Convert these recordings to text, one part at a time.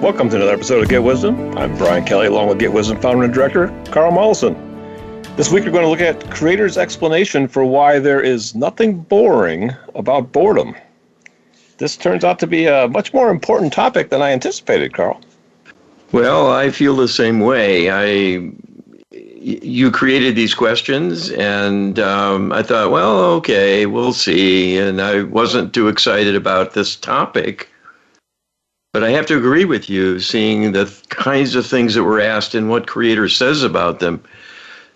Welcome to another episode of Get Wisdom. I'm Brian Kelly, along with Get Wisdom founder and director, Carl Mollison. This week we're going to look at Creator's explanation for why there is nothing boring about boredom. This turns out to be a much more important topic than I anticipated, Carl. Well, I feel the same way. You created these questions, and I thought, well, okay, we'll see. And I wasn't too excited about this topic. But I have to agree with you, seeing the kinds of things that were asked and what Creator says about them.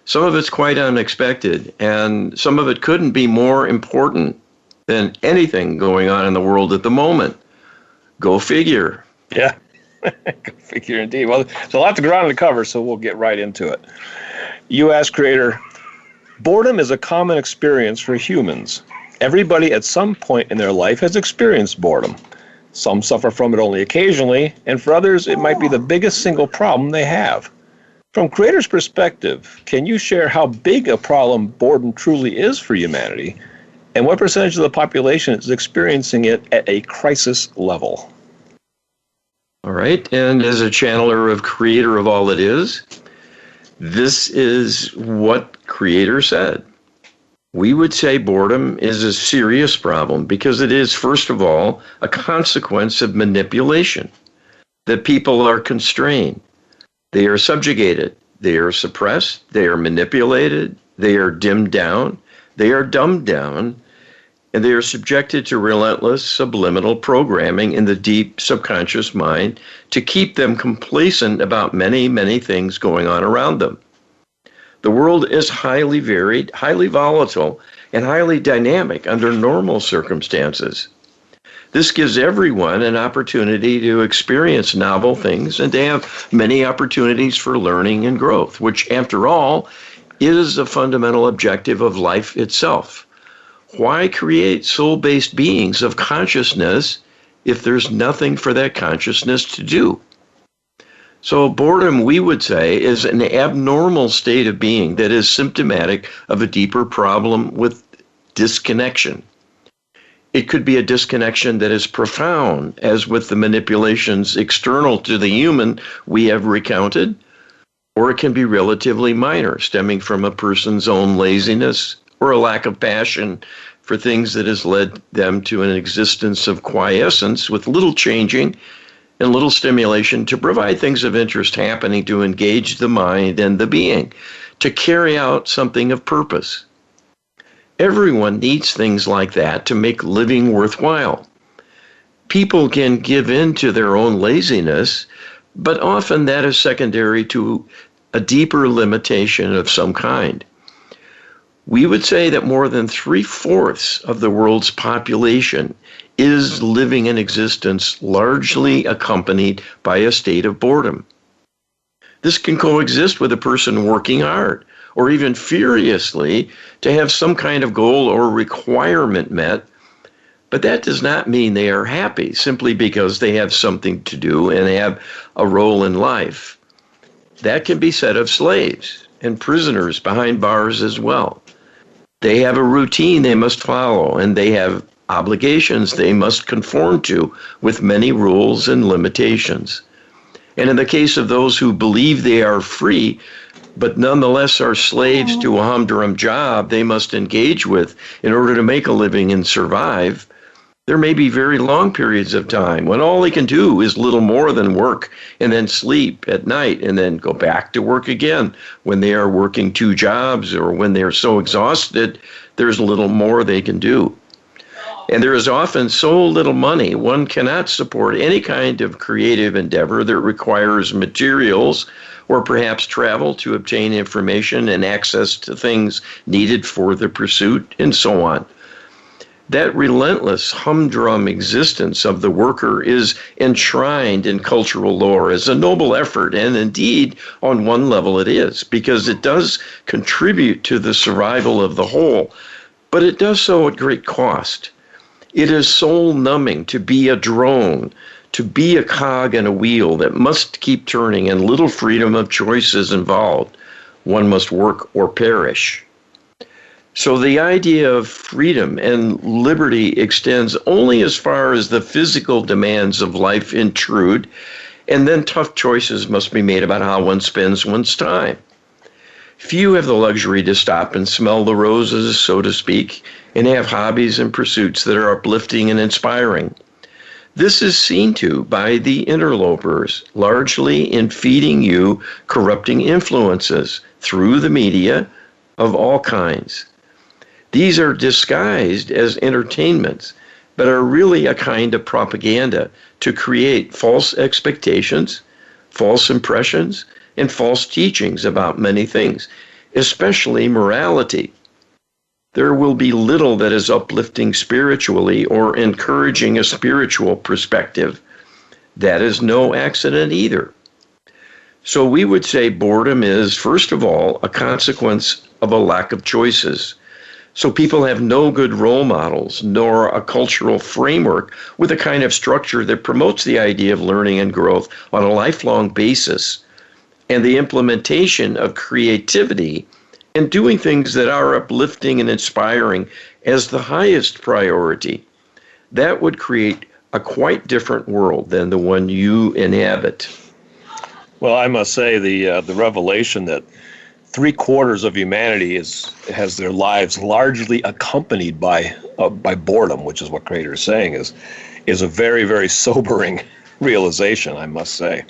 Some of it's quite unexpected, and some of it couldn't be more important than anything going on in the world at the moment. Go figure. Yeah, go figure indeed. Well, there's a lot to ground to cover, so we'll get right into it. You asked Creator, boredom is a common experience for humans. Everybody at some point in their life has experienced boredom. Some suffer from it only occasionally, and for others, it might be the biggest single problem they have. From Creator's perspective, can you share how big a problem boredom truly is for humanity, and what percentage of the population is experiencing it at a crisis level? All right, and as a channeler of Creator of all that is, this is what Creator said. We would say boredom is a serious problem because it is, first of all, a consequence of manipulation. That people are constrained. They are subjugated. They are suppressed. They are manipulated. They are dimmed down. They are dumbed down. And they are subjected to relentless subliminal programming in the deep subconscious mind to keep them complacent about many, many things going on around them. The world is highly varied, highly volatile, and highly dynamic under normal circumstances. This gives everyone an opportunity to experience novel things and to have many opportunities for learning and growth, which, after all, is a fundamental objective of life itself. Why create soul-based beings of consciousness if there's nothing for that consciousness to do? So boredom, we would say, is an abnormal state of being that is symptomatic of a deeper problem with disconnection. It could be a disconnection that is profound, as with the manipulations external to the human we have recounted, or it can be relatively minor, stemming from a person's own laziness or a lack of passion for things that has led them to an existence of quiescence with little changing and little stimulation to provide things of interest happening to engage the mind and the being, to carry out something of purpose. Everyone needs things like that to make living worthwhile. People can give in to their own laziness, but often that is secondary to a deeper limitation of some kind. We would say that more than 3/4 of the world's population is living an existence largely accompanied by a state of boredom. This can coexist with a person working hard or even furiously to have some kind of goal or requirement met, but that does not mean they are happy simply because they have something to do and have a role in life. That can be said of slaves and prisoners behind bars as well. They have a routine they must follow, and they have obligations they must conform to with many rules and limitations. And in the case of those who believe they are free, but nonetheless are slaves to a humdrum job they must engage with in order to make a living and survive, there may be very long periods of time when all they can do is little more than work and then sleep at night and then go back to work again when they are working 2 jobs, or when they are so exhausted there's little more they can do. And there is often so little money, one cannot support any kind of creative endeavor that requires materials or perhaps travel to obtain information and access to things needed for the pursuit, and so on. That relentless humdrum existence of the worker is enshrined in cultural lore as a noble effort, and indeed, on one level it is, because it does contribute to the survival of the whole, but it does so at great cost. It is soul-numbing to be a drone, to be a cog in a wheel that must keep turning, and little freedom of choice is involved. One must work or perish. So the idea of freedom and liberty extends only as far as the physical demands of life intrude, And then tough choices must be made about how one spends one's time. Few have the luxury to stop and smell the roses, so to speak, and have hobbies and pursuits that are uplifting and inspiring. This is seen to by the interlopers, largely in feeding you corrupting influences through the media of all kinds. These are disguised as entertainments, but are really a kind of propaganda to create false expectations, false impressions, and false teachings about many things, especially morality. There will be little that is uplifting spiritually or encouraging a spiritual perspective. That is no accident either. So we would say boredom is, first of all, a consequence of a lack of choices. So people have no good role models, nor a cultural framework with a kind of structure that promotes the idea of learning and growth on a lifelong basis, and the implementation of creativity and doing things that are uplifting and inspiring as the highest priority. That would create a quite different world than the one you inhabit. Well, I must say the revelation that 3/4 of humanity has their lives largely accompanied by boredom, which is what Creator is saying, is a very, very sobering realization, I must say.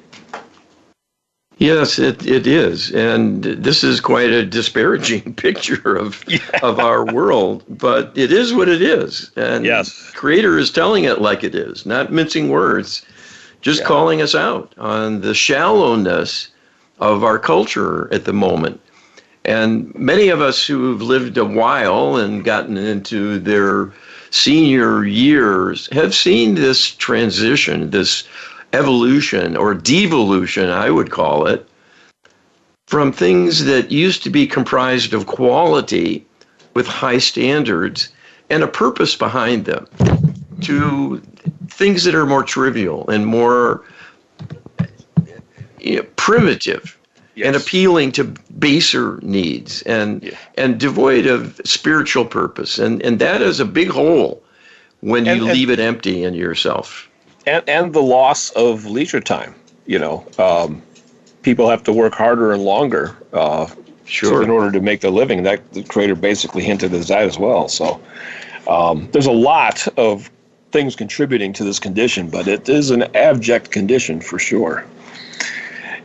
Yes, it is. And this is quite a disparaging picture of our world, but it is what it is. And yes, Creator is telling it like it is, not mincing words, just calling us out on the shallowness of our culture at the moment. And many of us who've lived a while and gotten into their senior years have seen this transition, this evolution or devolution, I would call it, from things that used to be comprised of quality with high standards and a purpose behind them to things that are more trivial and more primitive. Yes. And appealing to baser needs and devoid of spiritual purpose. And that is a big hole when you leave it empty in yourself. And the loss of leisure time. People have to work harder and longer in order to make their living. That the Creator basically hinted at that as well. So there's a lot of things contributing to this condition, but it is an abject condition for sure.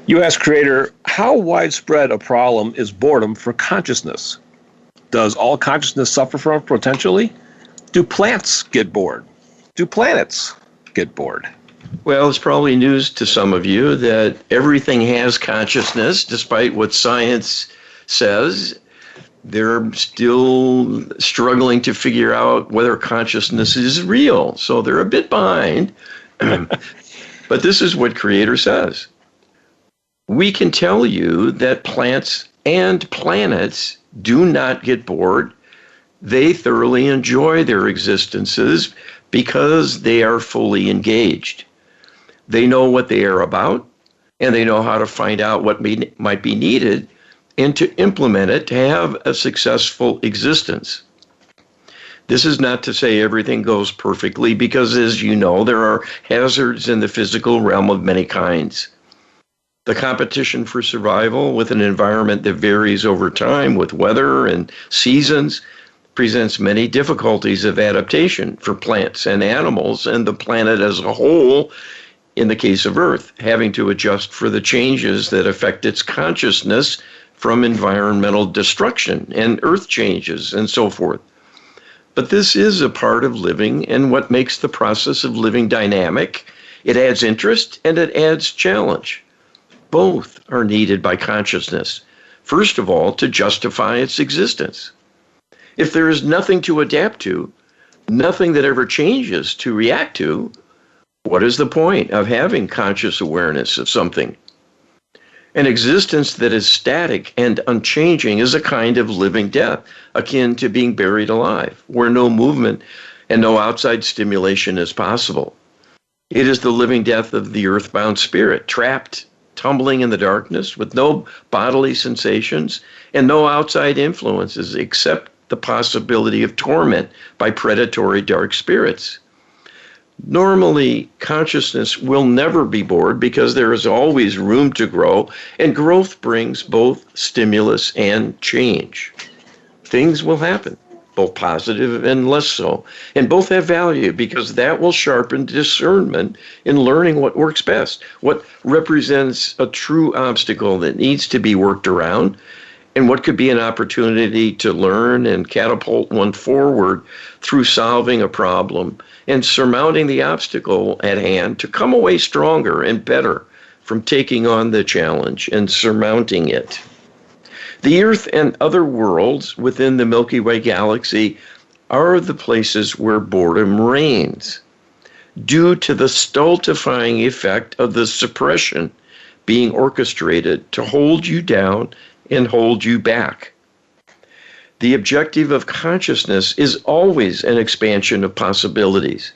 You ask Creator, how widespread a problem is boredom for consciousness? Does all consciousness suffer from it potentially? Do plants get bored? Do planets get bored? Well, it's probably news to some of you that everything has consciousness, despite what science says. They're still struggling to figure out whether consciousness is real, so they're a bit behind. But this is what Creator says. We can tell you that plants and planets do not get bored. They thoroughly enjoy their existences because they are fully engaged. They know what they are about, and they know how to find out what might be needed and to implement it to have a successful existence. This is not to say everything goes perfectly because, as you know, there are hazards in the physical realm of many kinds. The competition for survival with an environment that varies over time with weather and seasons presents many difficulties of adaptation for plants and animals and the planet as a whole, in the case of Earth, having to adjust for the changes that affect its consciousness from environmental destruction and earth changes and so forth. But this is a part of living and what makes the process of living dynamic. It adds interest and it adds challenge. Both are needed by consciousness, first of all, to justify its existence. If there is nothing to adapt to, nothing that ever changes to react to, what is the point of having conscious awareness of something? An existence that is static and unchanging is a kind of living death, akin to being buried alive, where no movement and no outside stimulation is possible. It is the living death of the earthbound spirit, trapped, tumbling in the darkness with no bodily sensations and no outside influences except the possibility of torment by predatory dark spirits. Normally, consciousness will never be bored because there is always room to grow, and growth brings both stimulus and change. Things will happen, both positive and less so, and both have value because that will sharpen discernment in learning what works best, what represents a true obstacle that needs to be worked around, and what could be an opportunity to learn and catapult one forward through solving a problem and surmounting the obstacle at hand to come away stronger and better from taking on the challenge and surmounting it. The Earth and other worlds within the Milky Way galaxy are the places where boredom reigns, due to the stultifying effect of the suppression being orchestrated to hold you down and hold you back. The objective of consciousness is always an expansion of possibilities.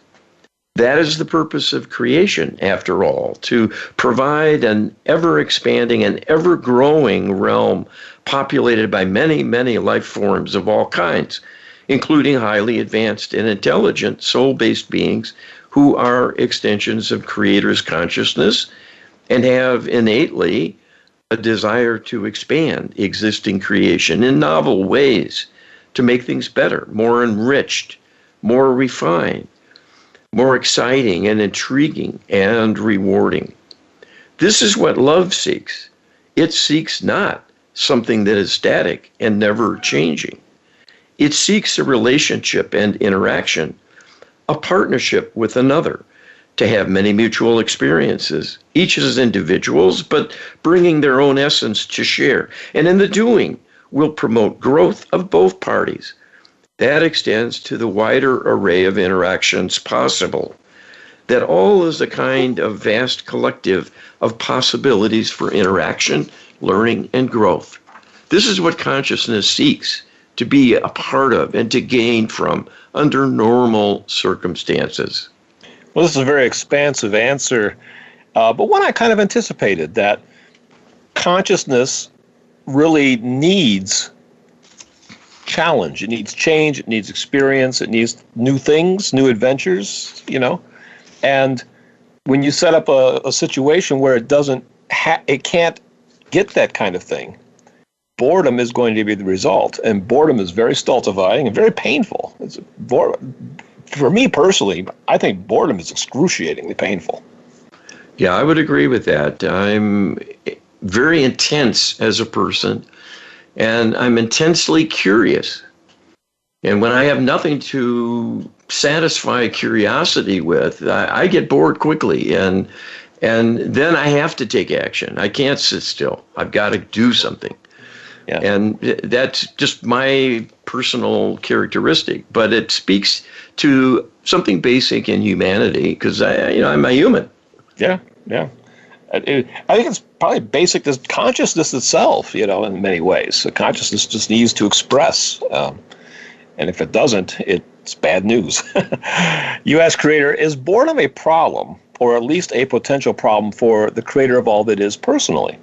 That is the purpose of creation, after all, to provide an ever-expanding and ever-growing realm populated by many, many life forms of all kinds, including highly advanced and intelligent soul-based beings who are extensions of Creator's consciousness and have innately a desire to expand existing creation in novel ways to make things better, more enriched, more refined, more exciting and intriguing and rewarding. This is what love seeks. It seeks not something that is static and never changing. It seeks a relationship and interaction, a partnership with another, to have many mutual experiences, each as individuals, but bringing their own essence to share. And in the doing, will promote growth of both parties. That extends to the wider array of interactions possible. That all is a kind of vast collective of possibilities for interaction, learning, and growth. This is what consciousness seeks to be a part of and to gain from under normal circumstances. Well, this is a very expansive answer, but one I kind of anticipated, that consciousness really needs challenge. It needs change. It needs experience. It needs new things, new adventures, And when you set up a situation where it can't get that kind of thing, boredom is going to be the result. And boredom is very stultifying and very painful. For me personally, I think boredom is excruciatingly painful. Yeah, I would agree with that. I'm very intense as a person, and I'm intensely curious. And when I have nothing to satisfy curiosity with, I get bored quickly, and then I have to take action. I can't sit still. I've got to do something. Yeah. And that's just my personal characteristic, but it speaks to something basic in humanity because I'm a human. Yeah. I think it's probably basic to consciousness itself, in many ways. So consciousness just needs to express, and if it doesn't, it's bad news. You ask Creator, is boredom a problem, or at least a potential problem for the Creator of all that is personally?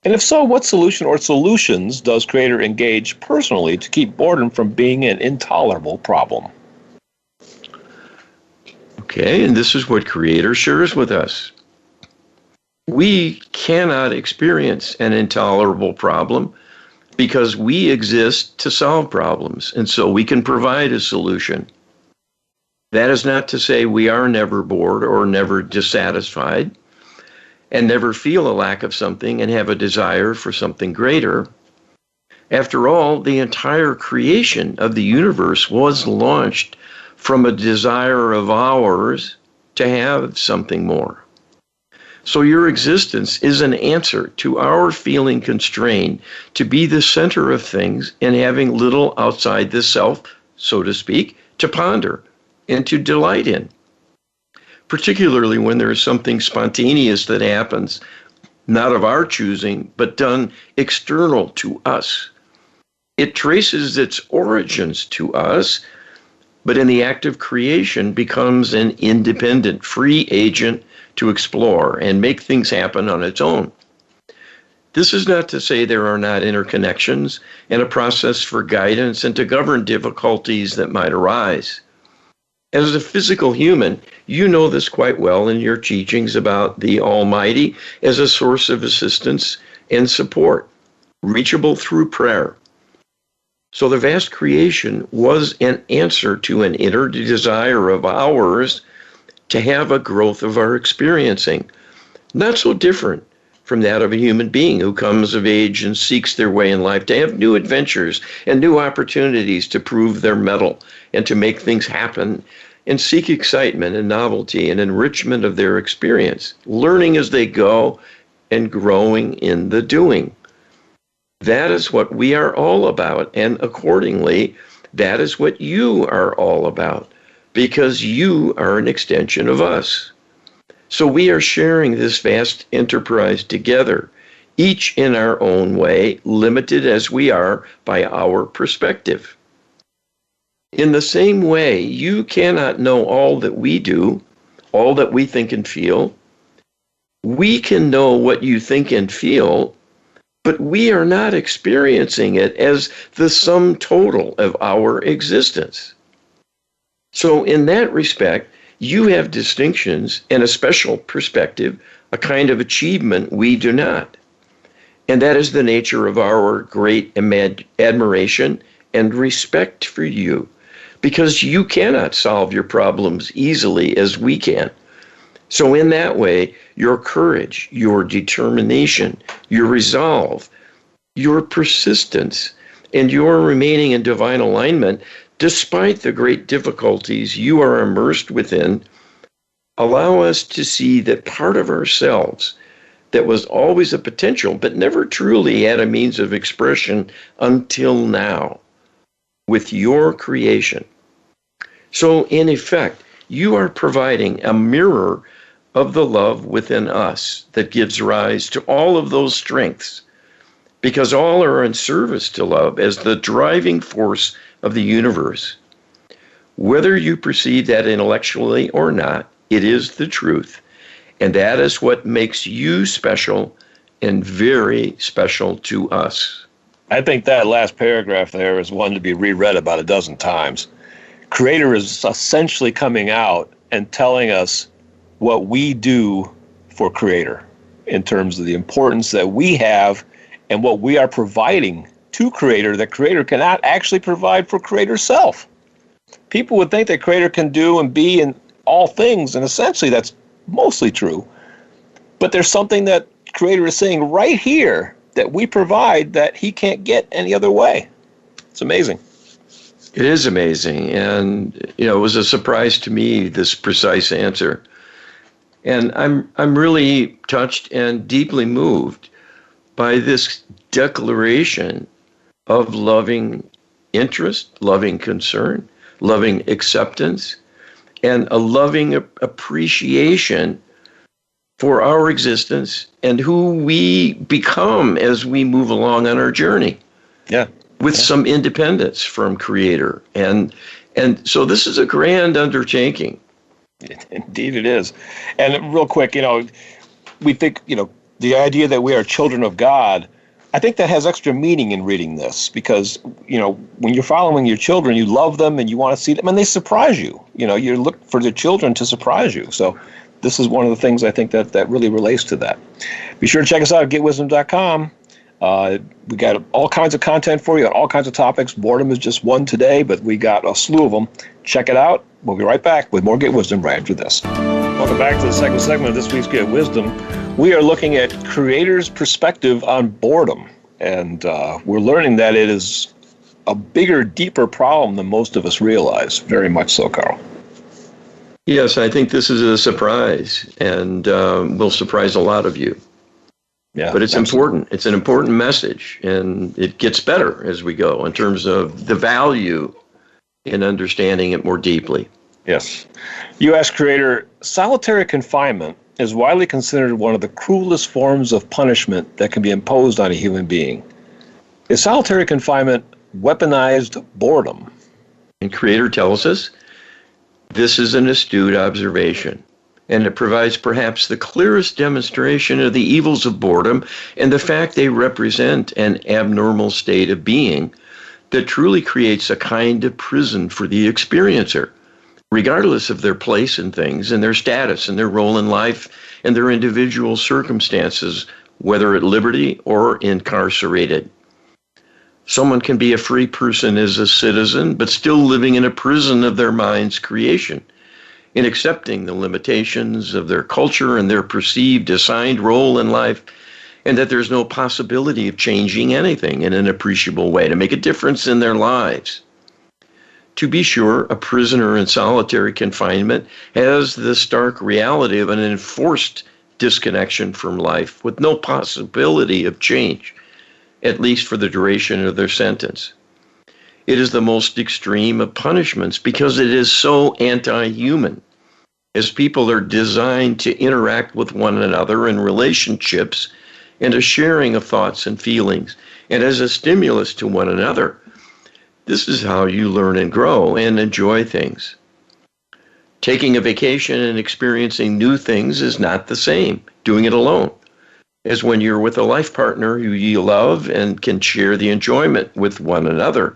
And if so, what solution or solutions does Creator engage personally to keep boredom from being an intolerable problem? Okay, and this is what Creator shares with us. We cannot experience an intolerable problem because we exist to solve problems, and so we can provide a solution. That is not to say we are never bored or never dissatisfied, and never feel a lack of something and have a desire for something greater. After all, the entire creation of the universe was launched from a desire of ours to have something more. So your existence is an answer to our feeling constrained to be the center of things and having little outside the self, so to speak, to ponder and to delight in. Particularly when there is something spontaneous that happens, not of our choosing, but done external to us. It traces its origins to us, but in the act of creation becomes an independent, free agent to explore and make things happen on its own. This is not to say there are not interconnections and a process for guidance and to govern difficulties that might arise. As a physical human, You know this quite well in your teachings about the Almighty as a source of assistance and support, reachable through prayer. So the vast creation was an answer to an inner desire of ours to have a growth of our experiencing, not so different from that of a human being who comes of age and seeks their way in life, to have new adventures and new opportunities to prove their mettle and to make things happen and seek excitement and novelty and enrichment of their experience, learning as they go and growing in the doing. That is what we are all about, and accordingly, that is what you are all about, because you are an extension of us. So we are sharing this vast enterprise together, each in our own way, limited as we are by our perspective. In the same way, you cannot know all that we do, all that we think and feel. We can know what you think and feel, but we are not experiencing it as the sum total of our existence. So in that respect, you have distinctions and a special perspective, a kind of achievement we do not. And that is the nature of our great admiration and respect for you, because you cannot solve your problems easily as we can. So in that way, your courage, your determination, your resolve, your persistence, and your remaining in divine alignment, despite the great difficulties you are immersed within, allow us to see that part of ourselves that was always a potential, but never truly had a means of expression until now, with your creation. So in effect, you are providing a mirror of the love within us that gives rise to all of those strengths, because all are in service to love as the driving force of the universe. Whether you perceive that intellectually or not, it is the truth, and that is what makes you special and very special to us. I think that last paragraph there is one to be reread about a dozen times. Creator is essentially coming out and telling us what we do for Creator in terms of the importance that we have and what we are providing to Creator that Creator cannot actually provide for Creator's self. People would think that Creator can do and be in all things, and essentially that's mostly true. But there's something that Creator is saying right here that we provide that he can't get any other way. It's amazing. It is amazing. And, it was a surprise to me, this precise answer. And I'm really touched and deeply moved by this declaration of loving interest, loving concern, loving acceptance, and a loving appreciation for our existence and who we become as we move along on our journey. Yeah. With some independence from Creator. And so this is a grand undertaking. Indeed it is. And real quick, we think, the idea that we are children of God, I think that has extra meaning in reading this because, when you're following your children, you love them and you want to see them and they surprise you. You look for the children to surprise you. So this is one of the things I think that really relates to that. Be sure to check us out at getwisdom.com. We got all kinds of content for you on all kinds of topics. Boredom is just one today, but we got a slew of them. Check it out. We'll be right back with more Get Wisdom right after this. Welcome back to the second segment of this week's Get Wisdom. We are looking at Creator's perspective on boredom, and we're learning that it is a bigger, deeper problem than most of us realize. Very much so, Carl. Yes, I think this is a surprise, and will surprise a lot of you. Yeah, but it's important. It's an important message, and it gets better as we go in terms of the value in understanding it more deeply. Yes. You ask Creator, solitary confinement is widely considered one of the cruelest forms of punishment that can be imposed on a human being. Is solitary confinement weaponized boredom? And Creator tells us this is an astute observation. And it provides perhaps the clearest demonstration of the evils of boredom and the fact they represent an abnormal state of being that truly creates a kind of prison for the experiencer. regardless of their place in things and their status and their role in life and their individual circumstances, whether at liberty or incarcerated. Someone can be a free person as a citizen, but still living in a prison of their mind's creation, in accepting the limitations of their culture and their perceived assigned role in life, and that there's no possibility of changing anything in an appreciable way to make a difference in their lives. To be sure, a prisoner in solitary confinement has the stark reality of an enforced disconnection from life with no possibility of change, at least for the duration of their sentence. It is the most extreme of punishments because it is so anti-human, as people are designed to interact with one another in relationships and a sharing of thoughts and feelings, and as a stimulus to one another. This is how you learn and grow and enjoy things. Taking a vacation and experiencing new things is not the same, doing it alone, as when you're with a life partner who you love and can share the enjoyment with one another.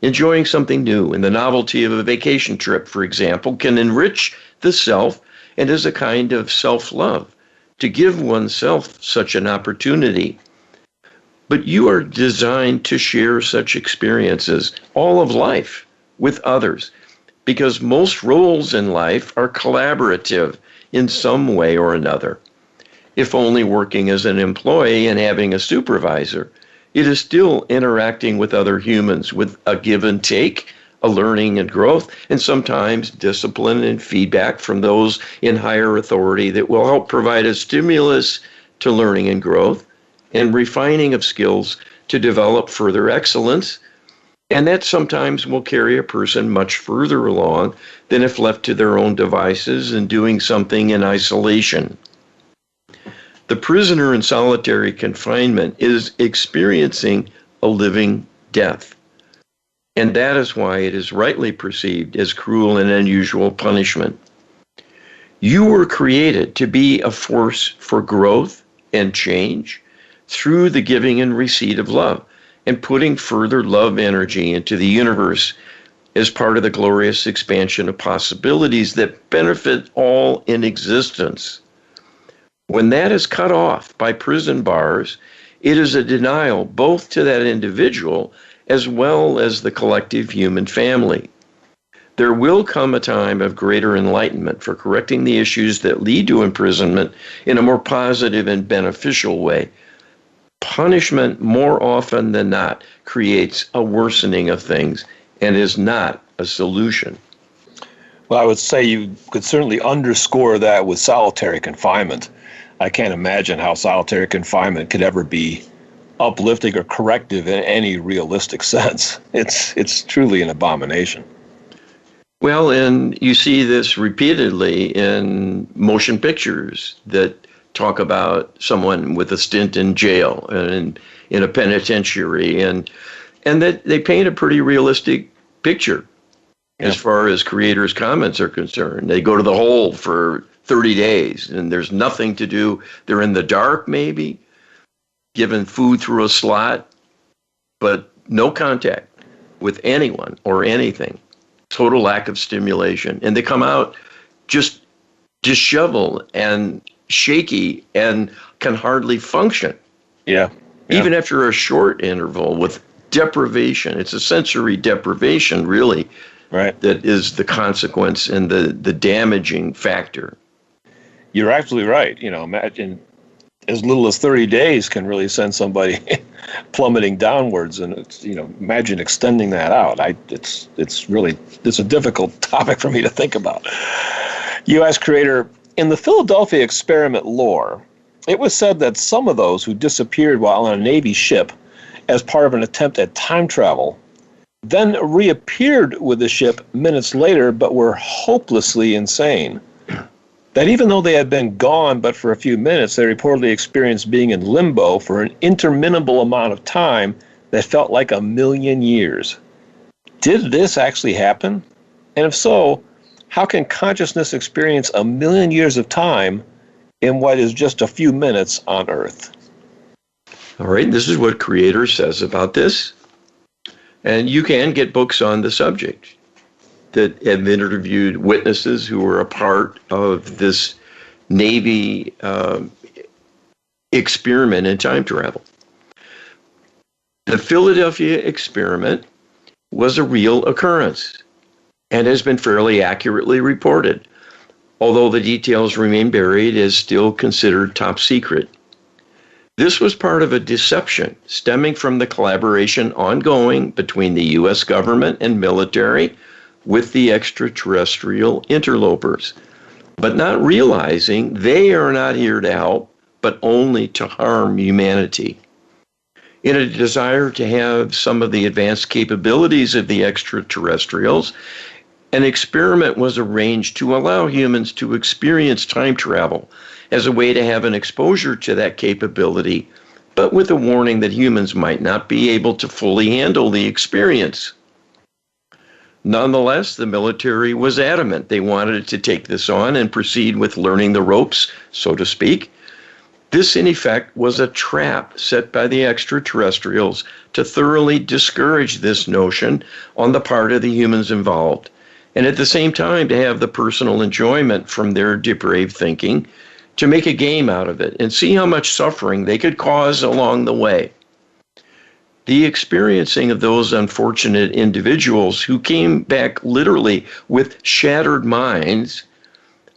Enjoying something new and the novelty of a vacation trip, for example, can enrich the self and is a kind of self-love to give oneself such an opportunity. But you are designed to share such experiences, all of life, with others, because most roles in life are collaborative in some way or another. If only working as an employee and having a supervisor, it is still interacting with other humans with a give and take, a learning and growth, and sometimes discipline and feedback from those in higher authority that will help provide a stimulus to learning and growth and refining of skills to develop further excellence. And that sometimes will carry a person much further along than if left to their own devices and doing something in isolation. The prisoner in solitary confinement is experiencing a living death. And that is why it is rightly perceived as cruel and unusual punishment. You were created to be a force for growth and change through the giving and receipt of love, and putting further love energy into the universe as part of the glorious expansion of possibilities that benefit all in existence. When that is cut off by prison bars, it is a denial both to that individual as well as the collective human family. There will come a time of greater enlightenment for correcting the issues that lead to imprisonment in a more positive and beneficial way. Punishment, more often than not, creates a worsening of things and is not a solution. Well, I would say you could certainly underscore that with solitary confinement. I can't imagine how solitary confinement could ever be uplifting or corrective in any realistic sense. It's truly an abomination. Well, and you see this repeatedly in motion pictures that talk about someone with a stint in jail and in a penitentiary, and that they paint a pretty realistic picture as far as creators' comments are concerned. They go to the hole for 30 days and there's nothing to do. They're in the dark, maybe, given food through a slot, but no contact with anyone or anything. Total lack of stimulation. And they come out just disheveled and shaky and can hardly function. Yeah. Even after a short interval with deprivation. It's a sensory deprivation, really, right, that is the consequence and the damaging factor. You're absolutely right. Imagine as little as 30 days can really send somebody plummeting downwards, and imagine extending that out. It's a difficult topic for me to think about. U.S. creator, in the Philadelphia experiment lore, it was said that some of those who disappeared while on a Navy ship as part of an attempt at time travel then reappeared with the ship minutes later but were hopelessly insane. That even though they had been gone but for a few minutes, they reportedly experienced being in limbo for an interminable amount of time that felt like 1,000,000 years. Did this actually happen? And if so, how can consciousness experience 1,000,000 years of time in what is just a few minutes on Earth? All right, this is what Creator says about this. And you can get books on the subject. that have interviewed witnesses who were a part of this Navy experiment in time travel. The Philadelphia experiment was a real occurrence and has been fairly accurately reported, although the details remain buried as still considered top secret. This was part of a deception stemming from the collaboration ongoing between the U.S. government and military with the extraterrestrial interlopers, but not realizing they are not here to help, but only to harm humanity. In a desire to have some of the advanced capabilities of the extraterrestrials, an experiment was arranged to allow humans to experience time travel as a way to have an exposure to that capability, but with a warning that humans might not be able to fully handle the experience. Nonetheless, the military was adamant they wanted to take this on and proceed with learning the ropes, so to speak. This, in effect, was a trap set by the extraterrestrials to thoroughly discourage this notion on the part of the humans involved, and at the same time to have the personal enjoyment from their depraved thinking, to make a game out of it and see how much suffering they could cause along the way. The experiencing of those unfortunate individuals who came back literally with shattered minds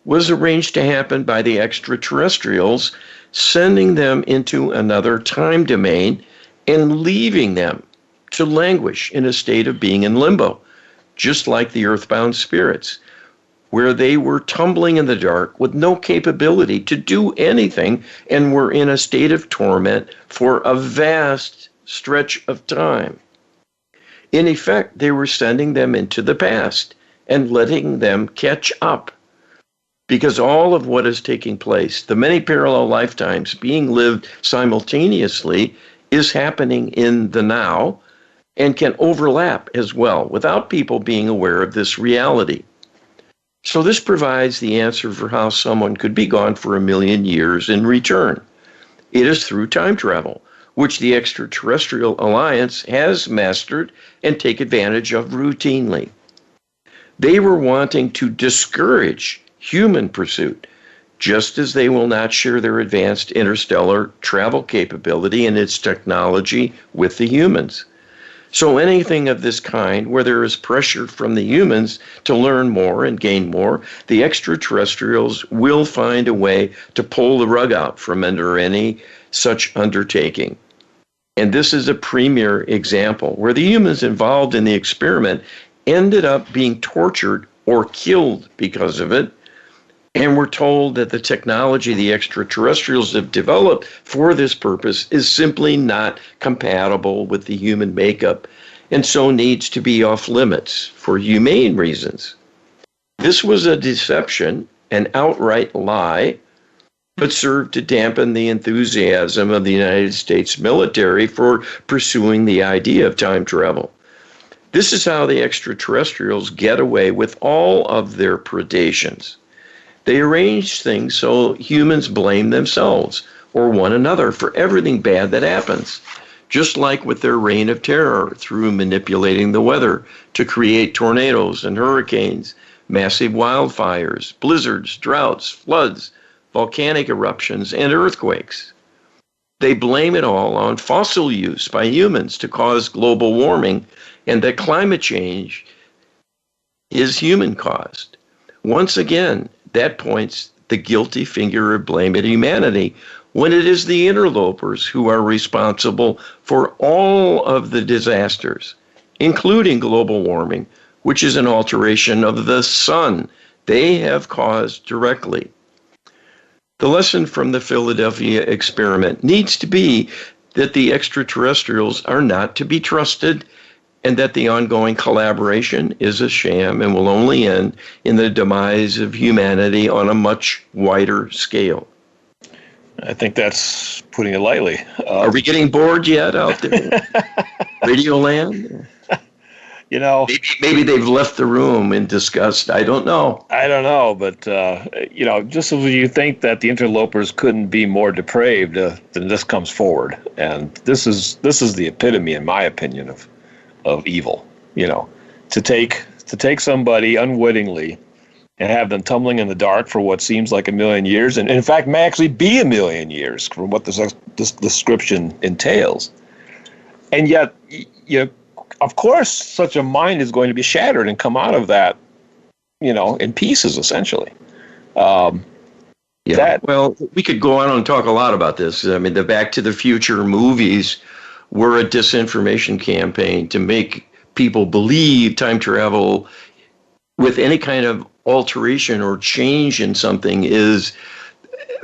was arranged to happen by the extraterrestrials, sending them into another time domain and leaving them to languish in a state of being in limbo, just like the earthbound spirits, where they were tumbling in the dark with no capability to do anything and were in a state of torment for a vast stretch of time. In effect, they were sending them into the past and letting them catch up, because all of what is taking place, the many parallel lifetimes being lived simultaneously, is happening in the now and can overlap as well without people being aware of this reality. So this provides the answer for how someone could be gone for 1 million years and return. It is through time travel, which the Extraterrestrial Alliance has mastered and take advantage of routinely. They were wanting to discourage human pursuit, just as they will not share their advanced interstellar travel capability and its technology with the humans. So anything of this kind, where there is pressure from the humans to learn more and gain more, the extraterrestrials will find a way to pull the rug out from under any such undertaking. And this is a premier example where the humans involved in the experiment ended up being tortured or killed because of it, and we're told that the technology the extraterrestrials have developed for this purpose is simply not compatible with the human makeup, and so needs to be off limits for humane reasons. This was a deception, an outright lie, but served to dampen the enthusiasm of the United States military for pursuing the idea of time travel. This is how the extraterrestrials get away with all of their predations. They arrange things so humans blame themselves or one another for everything bad that happens, just like with their reign of terror through manipulating the weather to create tornadoes and hurricanes, massive wildfires, blizzards, droughts, floods, volcanic eruptions, and earthquakes. They blame it all on fossil use by humans to cause global warming, and that climate change is human-caused. Once again, that points the guilty finger of blame at humanity, when it is the interlopers who are responsible for all of the disasters, including global warming, which is an alteration of the sun they have caused directly. The lesson from the Philadelphia experiment needs to be that the extraterrestrials are not to be trusted, and that the ongoing collaboration is a sham and will only end in the demise of humanity on a much wider scale. I think that's putting it lightly. Are we getting bored yet out there? Radio land? You know, maybe they've left the room in disgust. I don't know. But just as you think that the interlopers couldn't be more depraved, then this comes forward, and this is the epitome, in my opinion, of evil. To take to take somebody unwittingly and have them tumbling in the dark for what seems like a million years, and in fact may actually be a million years from what this description entails. And yet, of course, such a mind is going to be shattered and come out of that, in pieces, essentially. Well, we could go on and talk a lot about this. I mean, the Back to the Future movies were a disinformation campaign to make people believe time travel with any kind of alteration or change in something is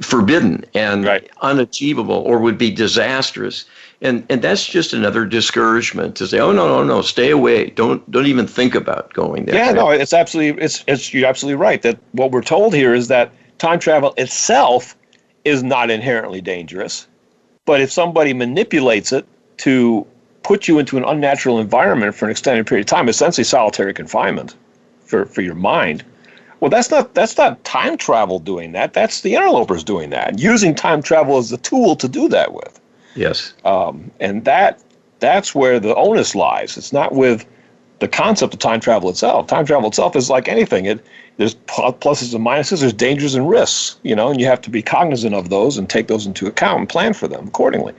forbidden and unachievable or would be disastrous. And that's just another discouragement to say, oh, no, stay away. Don't even think about going there. Yeah, no, you're absolutely right. That what we're told here is that time travel itself is not inherently dangerous. But if somebody manipulates it to put you into an unnatural environment for an extended period of time, essentially solitary confinement for your mind, well, that's not time travel doing that. That's the interlopers doing that, using time travel as a tool to do that with. Yes. And that's where the onus lies. It's not with the concept of time travel itself. Time travel itself is like anything. There's pluses and minuses, there's dangers and risks, and you have to be cognizant of those and take those into account and plan for them accordingly.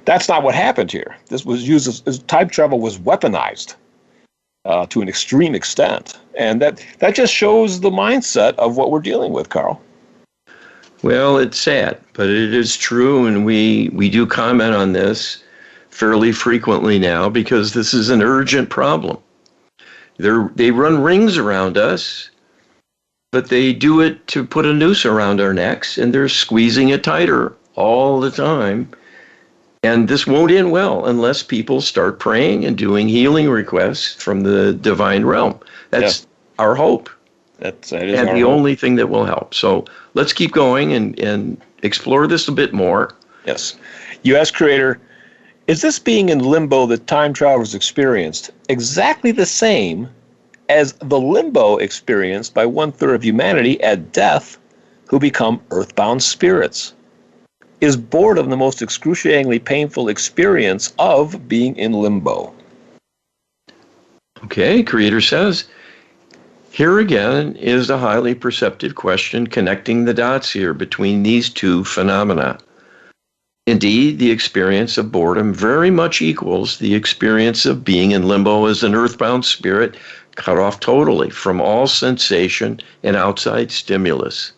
That's not what happened here. This was used as time travel was weaponized to an extreme extent. And that just shows the mindset of what we're dealing with, Carl. Well, it's sad, but it is true, and we do comment on this fairly frequently now because this is an urgent problem. They run rings around us, but they do it to put a noose around our necks, and they're squeezing it tighter all the time. And this won't end well unless people start praying and doing healing requests from the divine realm. That's our hope. That is and our the hope. only thing that will help. So let's keep going and explore this a bit more. Yes. You ask Creator, is this being in limbo that time travelers experienced exactly the same as the limbo experienced by 1/3 of humanity at death who become earthbound spirits? Is boredom the most excruciatingly painful experience of being in limbo? Okay, Creator says, here again is a highly perceptive question connecting the dots here between these two phenomena. Indeed, the experience of boredom very much equals the experience of being in limbo as an earthbound spirit cut off totally from all sensation and outside stimulus.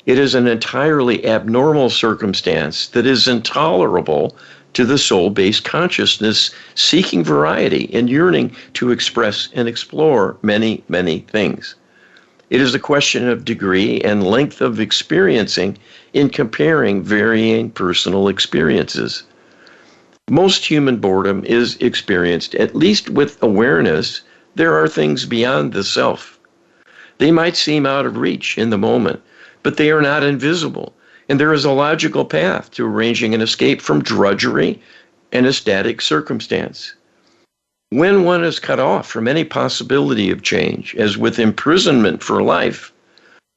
It is an entirely abnormal circumstance that is intolerable to the soul-based consciousness seeking variety and yearning to express and explore many, many things. It is a question of degree and length of experiencing in comparing varying personal experiences. Most human boredom is experienced, at least with awareness, there are things beyond the self. They might seem out of reach in the moment, but they are not invisible, and there is a logical path to arranging an escape from drudgery and a static circumstance. When one is cut off from any possibility of change, as with imprisonment for life,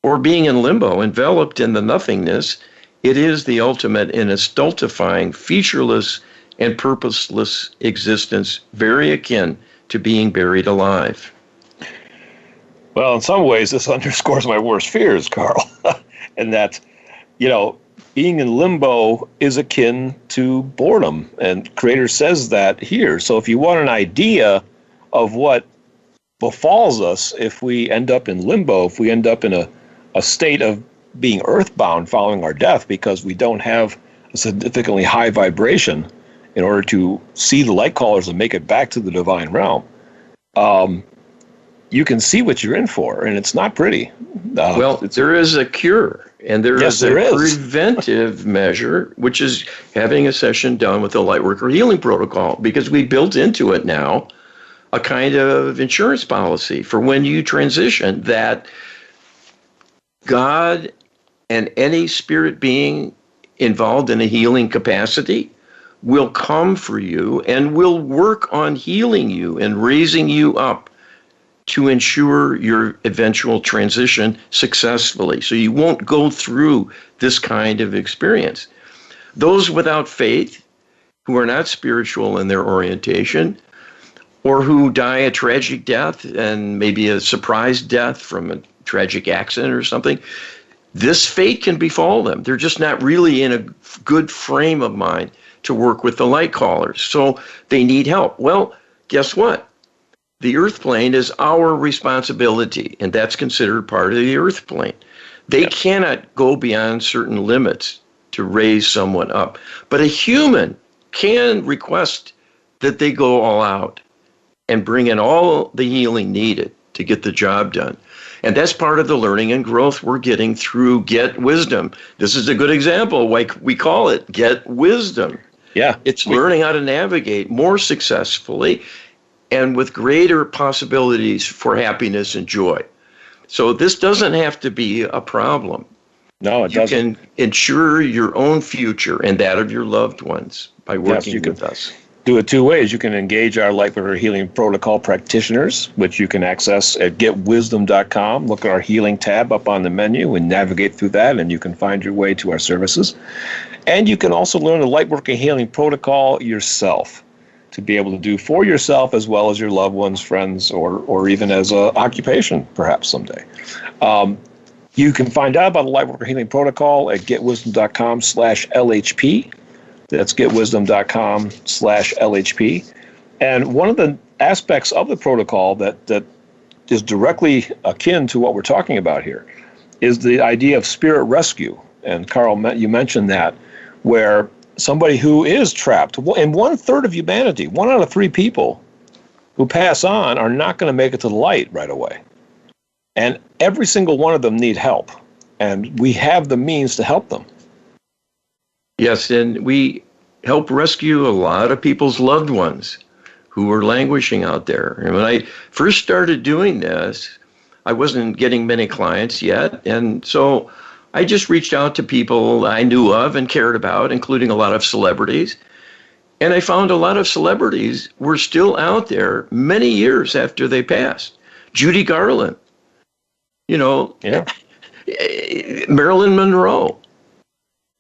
or being in limbo, enveloped in the nothingness, it is the ultimate in a stultifying, featureless, and purposeless existence, very akin to being buried alive. Well, in some ways, this underscores my worst fears, Carl, and that, being in limbo is akin to boredom, and Creator says that here. So if you want an idea of what befalls us if we end up in limbo, if we end up in a state of being earthbound following our death because we don't have a significantly high vibration in order to see the light callers and make it back to the divine realm, you can see what you're in for, and it's not pretty. There is a cure. And there is a preventive measure, which is having a session done with the Lightworker Healing Protocol, because we built into it now a kind of insurance policy for when you transition that God and any spirit being involved in a healing capacity will come for you and will work on healing you and raising you up to ensure your eventual transition successfully. So you won't go through this kind of experience. Those without faith, who are not spiritual in their orientation, or who die a tragic death and maybe a surprise death from a tragic accident or something. This fate can befall them. They're just not really in a good frame of mind to work with the light callers. So they need help. Well, guess what? The earth plane is our responsibility, and that's considered part of the earth plane. They cannot go beyond certain limits to raise someone up. But a human can request that they go all out and bring in all the healing needed to get the job done. And that's part of the learning and growth we're getting through Get Wisdom. This is a good example, like we call it Get Wisdom. Yeah. It's learning how to navigate more successfully and with greater possibilities for happiness and joy. So this doesn't have to be a problem. No, it doesn't. You can ensure your own future and that of your loved ones by working with us. Do it two ways. You can engage our Lightworker Healing Protocol practitioners, which you can access at getwisdom.com. Look at our healing tab up on the menu and navigate through that, and you can find your way to our services. And you can also learn the Lightworker Healing Protocol yourself to be able to do for yourself as well as your loved ones, friends, or even as an occupation, perhaps someday. You can find out about the Lightworker Healing Protocol at getwisdom.com/LHP. That's getwisdom.com/LHP. And one of the aspects of the protocol that is directly akin to what we're talking about here is the idea of spirit rescue. And Carl, you mentioned that, where somebody who is trapped, and 1/3 of humanity, 1 out of 3 people who pass on are not going to make it to the light right away. And every single one of them need help. And we have the means to help them. Yes, and we help rescue a lot of people's loved ones who are languishing out there. And when I first started doing this, I wasn't getting many clients yet. And so I just reached out to people I knew of and cared about, including a lot of celebrities. And I found a lot of celebrities were still out there many years after they passed. Judy Garland, Marilyn Monroe.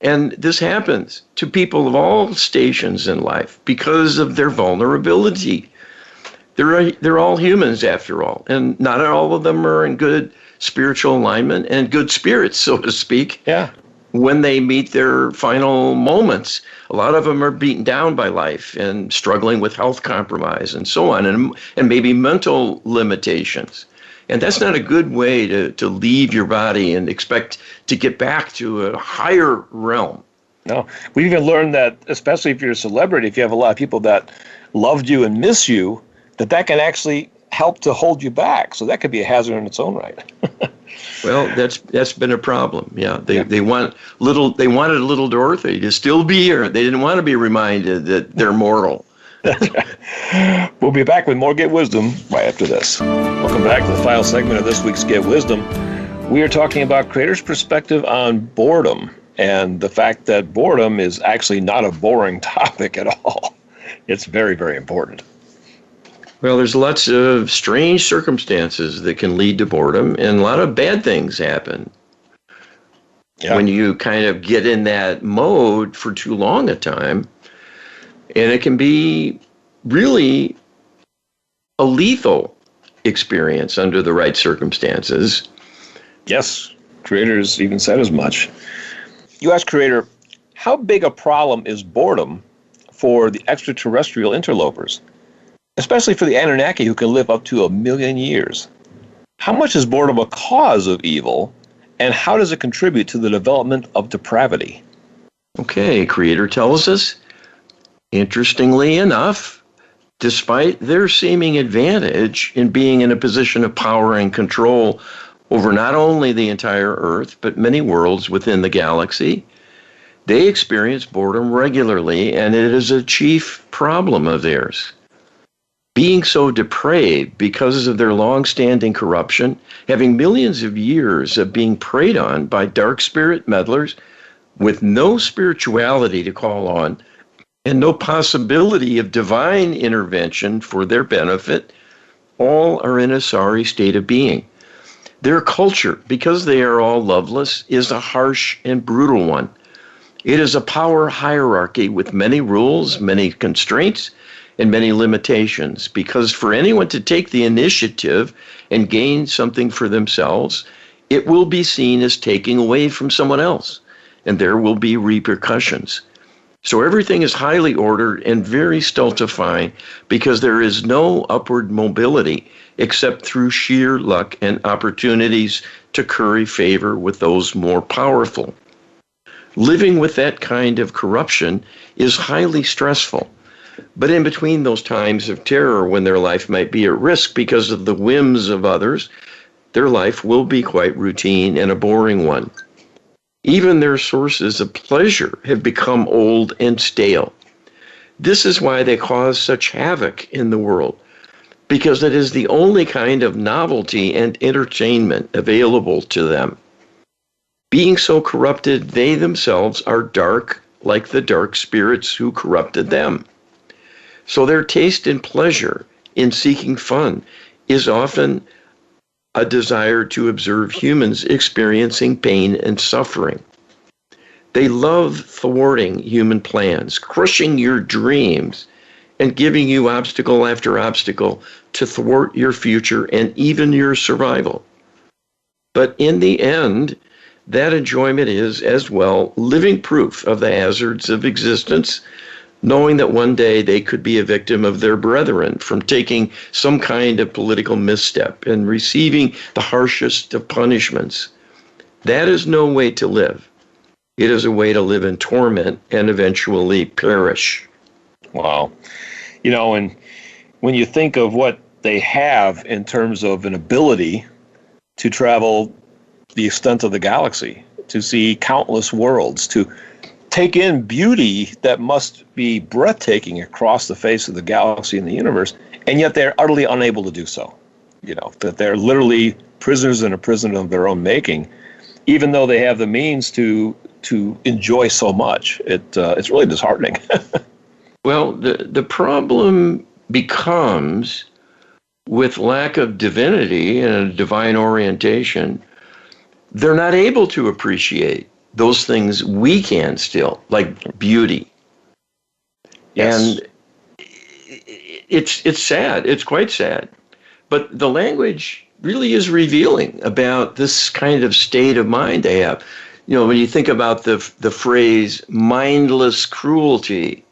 And this happens to people of all stations in life because of their vulnerability. They're all humans after all, and not all of them are in good spiritual alignment and good spirits, so to speak. Yeah. When they meet their final moments, a lot of them are beaten down by life and struggling with health compromise and so on, and maybe mental limitations. And that's not a good way to leave your body and expect to get back to a higher realm. No, we even learned that, especially if you're a celebrity, if you have a lot of people that loved you and miss you, that can actually help to hold you back. So that could be a hazard in its own right. Well, that's been a problem. Yeah, they wanted little Dorothy to still be here. They didn't want to be reminded that they're mortal. We'll be back with more Get Wisdom right after this. Welcome back to the final segment of this week's Get Wisdom. We are talking about Creator's perspective on boredom and the fact that boredom is actually not a boring topic at all. It's very, very important. Well, there's lots of strange circumstances that can lead to boredom, and a lot of bad things happen when you kind of get in that mode for too long a time. And it can be really a lethal experience under the right circumstances. Yes, Creator's even said as much. You ask Creator, how big a problem is boredom for the extraterrestrial interlopers, especially for the Anunnaki who can live up to 1 million years? How much is boredom a cause of evil, and how does it contribute to the development of depravity? Okay, Creator tells us, interestingly enough, despite their seeming advantage in being in a position of power and control over not only the entire Earth, but many worlds within the galaxy, they experience boredom regularly, and it is a chief problem of theirs. Being so depraved because of their long-standing corruption, having millions of years of being preyed on by dark spirit meddlers with no spirituality to call on, and no possibility of divine intervention for their benefit, all are in a sorry state of being. Their culture, because they are all loveless, is a harsh and brutal one. It is a power hierarchy with many rules, many constraints, and many limitations, because for anyone to take the initiative and gain something for themselves, it will be seen as taking away from someone else, and there will be repercussions. So everything is highly ordered and very stultifying because there is no upward mobility except through sheer luck and opportunities to curry favor with those more powerful. Living with that kind of corruption is highly stressful. But in between those times of terror when their life might be at risk because of the whims of others, their life will be quite routine and a boring one. Even their sources of pleasure have become old and stale. This is why they cause such havoc in the world, because it is the only kind of novelty and entertainment available to them. Being so corrupted, they themselves are dark, like the dark spirits who corrupted them. So their taste in pleasure, in seeking fun, is often a desire to observe humans experiencing pain and suffering. They love thwarting human plans, crushing your dreams, and giving you obstacle after obstacle to thwart your future and even your survival. But in the end, that enjoyment is, as well, living proof of the hazards of existence, knowing that one day they could be a victim of their brethren from taking some kind of political misstep and receiving the harshest of punishments. That is no way to live. It is a way to live in torment and eventually perish. Wow. And when you think of what they have in terms of an ability to travel the extent of the galaxy, to see countless worlds, to take in beauty that must be breathtaking across the face of the galaxy and the universe, and yet they're utterly unable to do so. That they're literally prisoners in a prison of their own making, even though they have the means to enjoy so much. It's really disheartening. Well, the problem becomes with lack of divinity and a divine orientation, they're not able to appreciate those things we can still, like beauty. Yes. And it's sad. It's quite sad. But the language really is revealing about this kind of state of mind they have. When you think about the phrase mindless cruelty.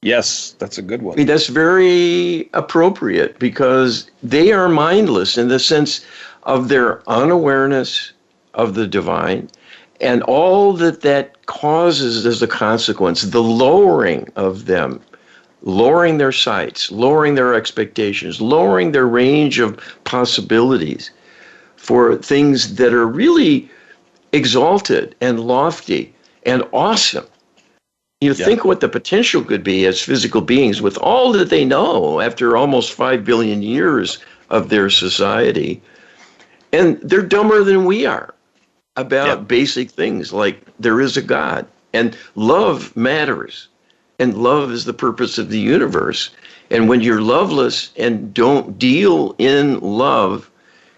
Yes, that's a good one. I mean, that's very appropriate because they are mindless in the sense of their unawareness of the divine and all that causes as a consequence, the lowering of them, lowering their sights, lowering their expectations, lowering their range of possibilities for things that are really exalted and lofty and awesome. Think what the potential could be as physical beings with all that they know after almost 5 billion years of their society. And they're dumber than we are about basic things like there is a God and love matters. And love is the purpose of the universe. And when you're loveless and don't deal in love,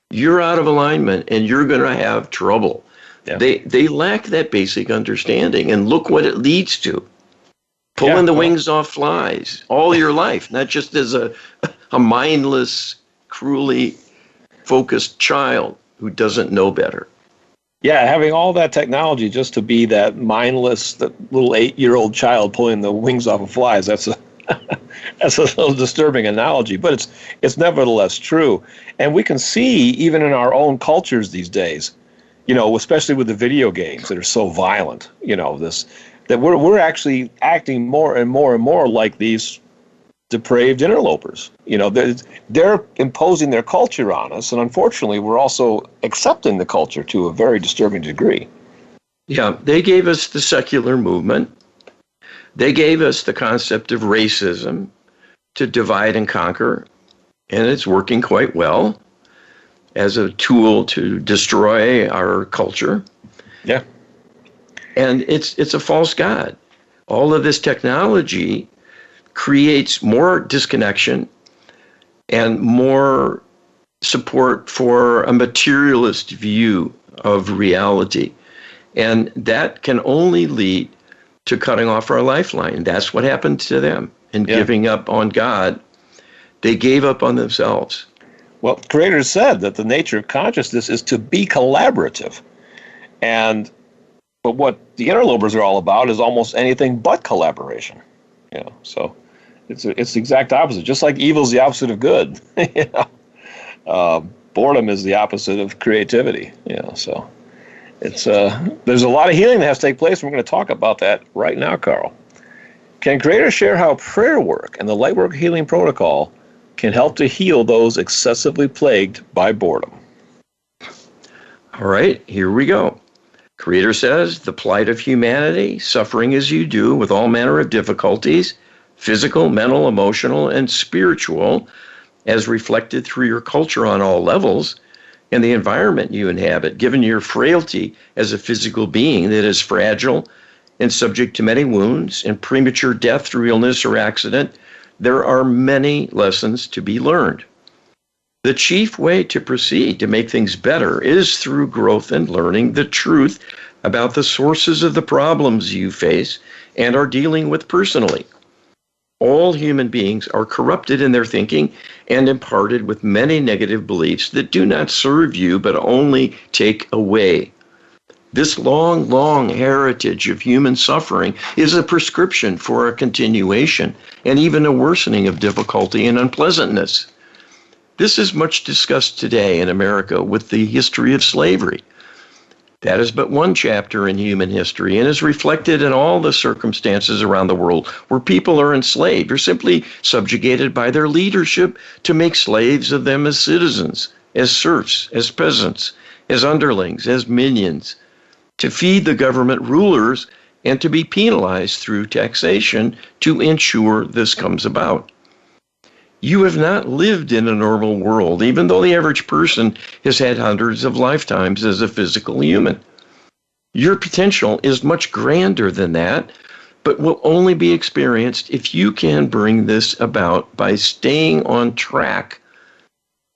you're out of alignment and you're going to have trouble. Yeah. They lack that basic understanding. And look what it leads to. Pulling the wings off flies all your life, not just as a mindless, cruelly focused child who doesn't know better. Yeah, having all that technology just to be that mindless, that little 8-year-old child pulling the wings off of flies, that's a little disturbing analogy, but it's nevertheless true. And we can see even in our own cultures these days, especially with the video games that are so violent, that we're actually acting more and more and more like these depraved interlopers. They're imposing their culture on us, and unfortunately, we're also accepting the culture to a very disturbing degree. Yeah, they gave us the secular movement. They gave us the concept of racism to divide and conquer, and it's working quite well as a tool to destroy our culture. Yeah. And it's a false god. All of this technology creates more disconnection and more support for a materialist view of reality. And that can only lead to cutting off our lifeline. That's what happened to them. and Yeah. giving up on God, they gave up on themselves. Well, Creator said that the nature of consciousness is to be collaborative. But what the interlopers are all about is almost anything but collaboration. So it's the exact opposite. Just like evil is the opposite of good. Boredom is the opposite of creativity. So it's there's a lot of healing that has to take place. We're going to talk about that right now, Carl. Can Creator share how prayer work and the Lightwork Healing Protocol can help to heal those excessively plagued by boredom? All right, here we go. Creator says, the plight of humanity, suffering as you do with all manner of difficulties, physical, mental, emotional, and spiritual, as reflected through your culture on all levels, and the environment you inhabit, given your frailty as a physical being that is fragile and subject to many wounds and premature death through illness or accident, there are many lessons to be learned. The chief way to proceed to make things better is through growth and learning the truth about the sources of the problems you face and are dealing with personally. All human beings are corrupted in their thinking and imparted with many negative beliefs that do not serve you but only take away. This long, long heritage of human suffering is a prescription for a continuation and even a worsening of difficulty and unpleasantness. This is much discussed today in America with the history of slavery. That is but one chapter in human history and is reflected in all the circumstances around the world where people are enslaved or simply subjugated by their leadership to make slaves of them as citizens, as serfs, as peasants, as underlings, as minions, to feed the government rulers and to be penalized through taxation to ensure this comes about. You have not lived in a normal world, even though the average person has had hundreds of lifetimes as a physical human. Your potential is much grander than that, but will only be experienced if you can bring this about by staying on track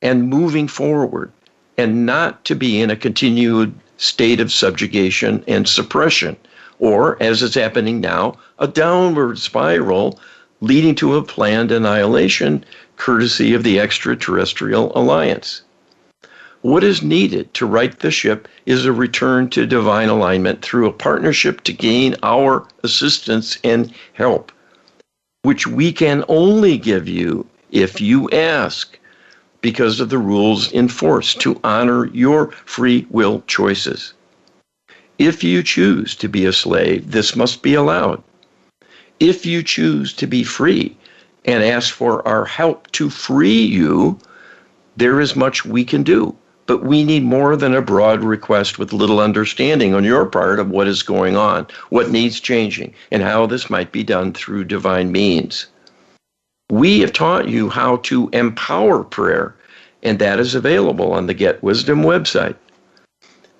and moving forward, and not to be in a continued state of subjugation and suppression, or, as is happening now, a downward spiral leading to a planned annihilation courtesy of the extraterrestrial alliance. What is needed to right the ship is a return to divine alignment through a partnership to gain our assistance and help, which we can only give you if you ask, because of the rules in force to honor your free will choices. If you choose to be a slave, this must be allowed. If you choose to be free and ask for our help to free you, there is much we can do. But we need more than a broad request with little understanding on your part of what is going on, what needs changing, and how this might be done through divine means. We have taught you how to empower prayer, and that is available on the Get Wisdom website.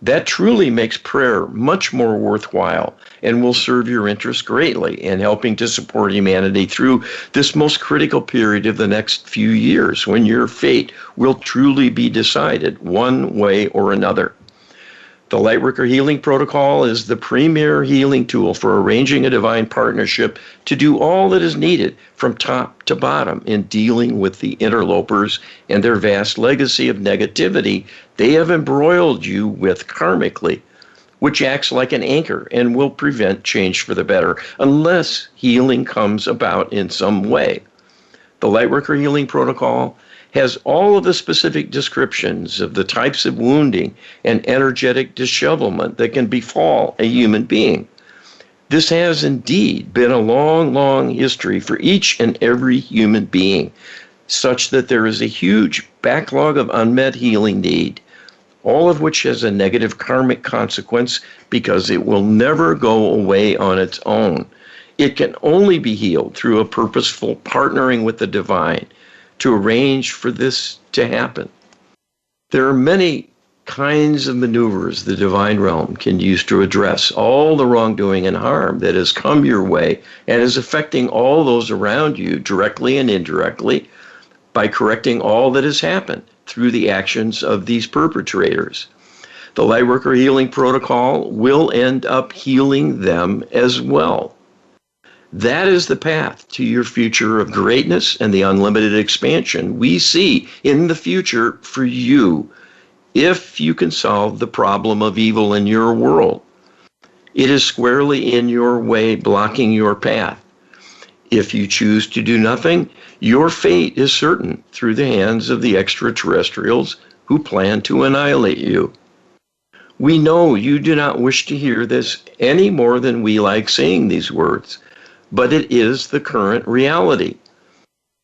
That truly makes prayer much more worthwhile and will serve your interest greatly in helping to support humanity through this most critical period of the next few years when your fate will truly be decided one way or another. The Lightworker Healing Protocol is the premier healing tool for arranging a divine partnership to do all that is needed from top to bottom in dealing with the interlopers and their vast legacy of negativity they have embroiled you with karmically, which acts like an anchor and will prevent change for the better unless healing comes about in some way. The Lightworker Healing Protocol has all of the specific descriptions of the types of wounding and energetic dishevelment that can befall a human being. This has indeed been a long, long history for each and every human being, such that there is a huge backlog of unmet healing need, all of which has a negative karmic consequence because it will never go away on its own. It can only be healed through a purposeful partnering with the divine to arrange for this to happen. There are many kinds of maneuvers the divine realm can use to address all the wrongdoing and harm that has come your way and is affecting all those around you directly and indirectly by correcting all that has happened through the actions of these perpetrators. The Lightworker Healing Protocol will end up healing them as well. That is the path to your future of greatness and the unlimited expansion we see in the future for you if you can solve the problem of evil in your world. It is squarely in your way, blocking your path. If you choose to do nothing, your fate is certain through the hands of the extraterrestrials who plan to annihilate you. We know you do not wish to hear this any more than we like saying these words, but it is the current reality.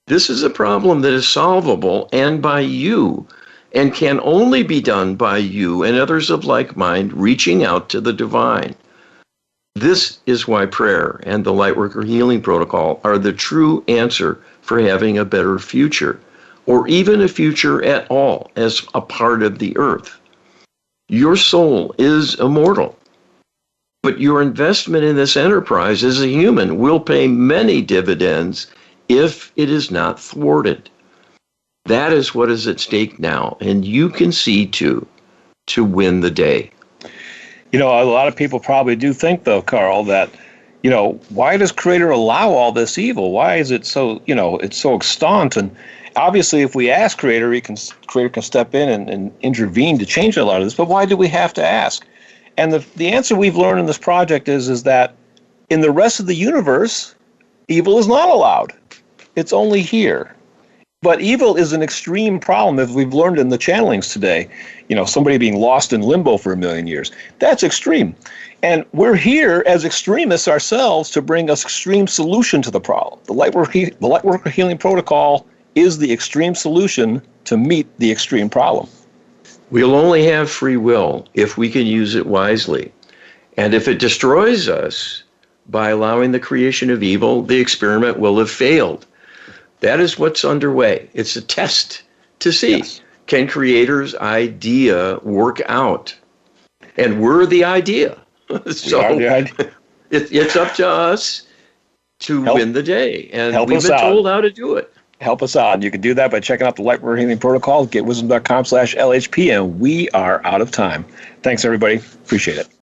This is a problem that is solvable and by you, and can only be done by you and others of like mind reaching out to the divine. This is why prayer and the Lightworker Healing Protocol are the true answer for having a better future, or even a future at all as a part of the earth. Your soul is immortal, but your investment in this enterprise as a human will pay many dividends if it is not thwarted. That is what is at stake now, and you can see to win the day. You know, a lot of people probably do think, though, Carl, that, why does Creator allow all this evil? Why is it so, it's so extant? And obviously, if we ask Creator, Creator can step in and intervene to change a lot of this. But why do we have to ask? And the answer we've learned in this project is that in the rest of the universe, evil is not allowed. It's only here. But evil is an extreme problem, as we've learned in the channelings today. Somebody being lost in limbo for 1,000,000 years. That's extreme. And we're here as extremists ourselves to bring an extreme solution to the problem. The Lightworker Healing Protocol is the extreme solution to meet the extreme problem. We'll only have free will if we can use it wisely. And if it destroys us by allowing the creation of evil, the experiment will have failed. That is what's underway. It's a test to see, yes, can Creator's idea work out? And we're the idea. So we are the idea. It's up to us to win the day. And we've been told how to do it. Help us out. You can do that by checking out the Lightworker Healing Protocol, getwisdom.com/LHP, and we are out of time. Thanks, everybody. Appreciate it.